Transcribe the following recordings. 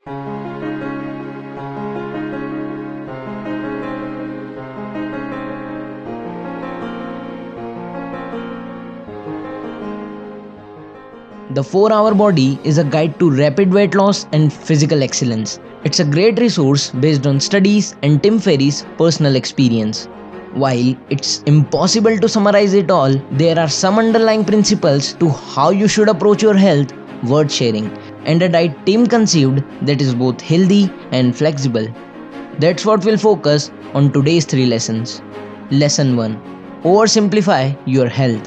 The 4-Hour Body is a guide to rapid weight loss and physical excellence. It's a great resource based on studies and Tim Ferriss' personal experience. While it's impossible to summarize it all, there are some underlying principles to how you should approach your health worth sharing, and a diet Tim conceived that is both healthy and flexible. That's what we'll focus on today's 3 lessons. Lesson 1: Oversimplify your health.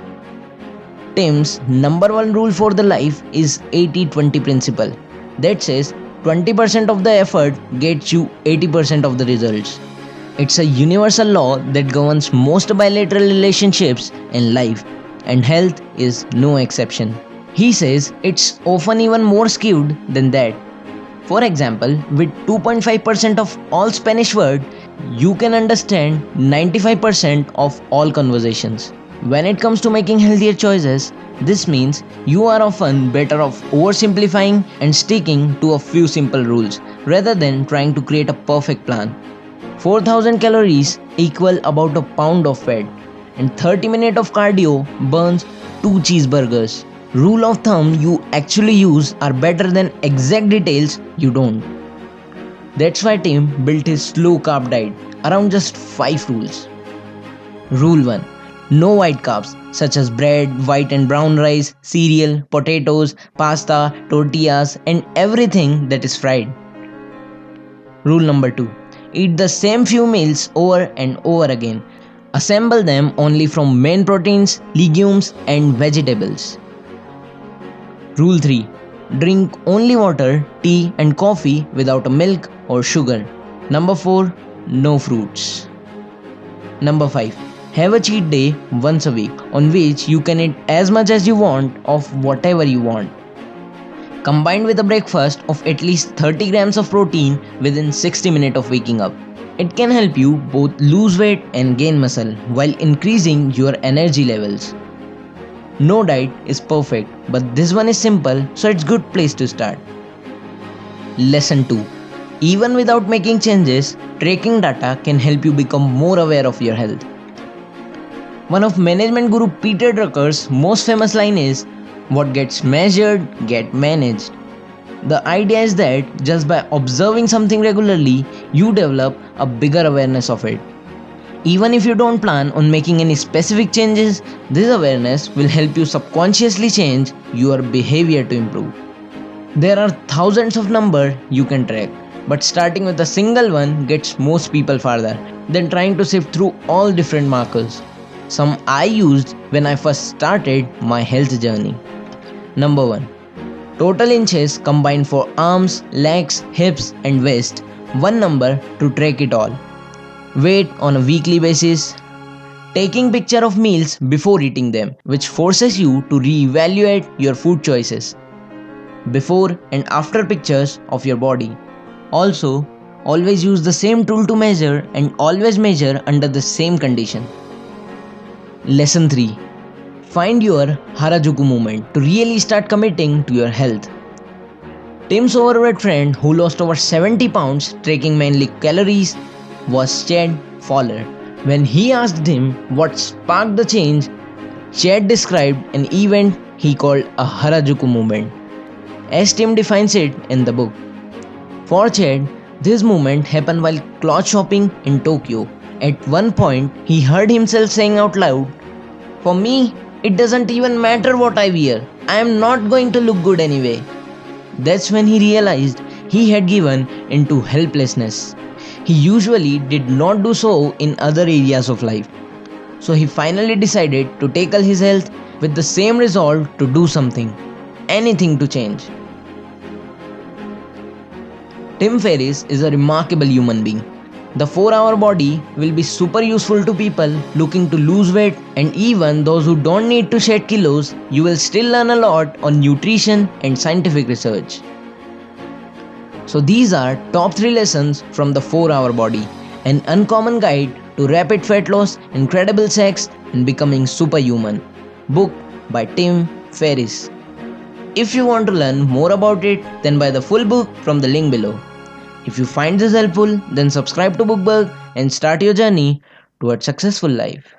Tim's number one rule for the life is 80-20 principle. That says 20% of the effort gets you 80% of the results. It's a universal law that governs most bilateral relationships in life, and health is no exception. He says it's often even more skewed than that. For example, with 2.5% of all Spanish words, you can understand 95% of all conversations. When it comes to making healthier choices, this means you are often better off oversimplifying and sticking to a few simple rules rather than trying to create a perfect plan. 4000 calories equal about a pound of fat, and 30 minutes of cardio burns 2 cheeseburgers. Rule of thumb you actually use are better than exact details you don't. That's why Tim built his slow carb diet around just 5 rules. Rule 1: No white carbs such as bread, white and brown rice, cereal, potatoes, pasta, tortillas, and everything that is fried. Rule number 2: Eat the same few meals over and over again. Assemble them only from main proteins, legumes, and vegetables. Rule 3: Drink only water, tea, and coffee without milk or sugar. Number 4: No fruits. Number 5: Have a cheat day once a week on which you can eat as much as you want of whatever you want. Combined with a breakfast of at least 30 grams of protein within 60 minutes of waking up. It can help you both lose weight and gain muscle while increasing your energy levels. No diet is perfect, but this one is simple, so it's a good place to start. Lesson 2: Even without making changes, tracking data can help you become more aware of your health. One of management guru Peter Drucker's most famous line is, "What gets measured, get managed." The idea is that just by observing something regularly, you develop a bigger awareness of it. Even if you don't plan on making any specific changes, this awareness will help you subconsciously change your behavior to improve. There are thousands of numbers you can track, but starting with a single one gets most people farther than trying to sift through all different markers. Some I used when I first started my health journey. Number 1: Total inches combined for arms, legs, hips, and waist. One number to track it all. Weight on a weekly basis. Taking picture of meals before eating them, which forces you to reevaluate your food choices. Before and after pictures of your body. Also, always use the same tool to measure and always measure under the same condition. Lesson 3: Find your Harajuku moment to really start committing to your health. Tim's overweight friend who lost over 70 pounds tracking mainly calories was Chad Fowler. When he asked him what sparked the change, Chad described an event he called a Harajuku moment, as Tim defines it in the book. For Chad, this moment happened while cloth shopping in Tokyo. At one point, he heard himself saying out loud, "For me, it doesn't even matter what I wear. I am not going to look good anyway." That's when he realized he had given into helplessness. He usually did not do so in other areas of life. So he finally decided to tackle his health with the same resolve to do something, anything to change. Tim Ferriss is a remarkable human being. The 4-Hour Body will be super useful to people looking to lose weight, and even those who don't need to shed kilos. You will still learn a lot on nutrition and scientific research. So these are top 3 lessons from the 4-Hour Body, an uncommon guide to rapid fat loss, incredible sex, and becoming superhuman. Book by Tim Ferriss. If you want to learn more about it, then buy the full book from the link below. If you find this helpful, then subscribe to Bookbug and start your journey towards successful life.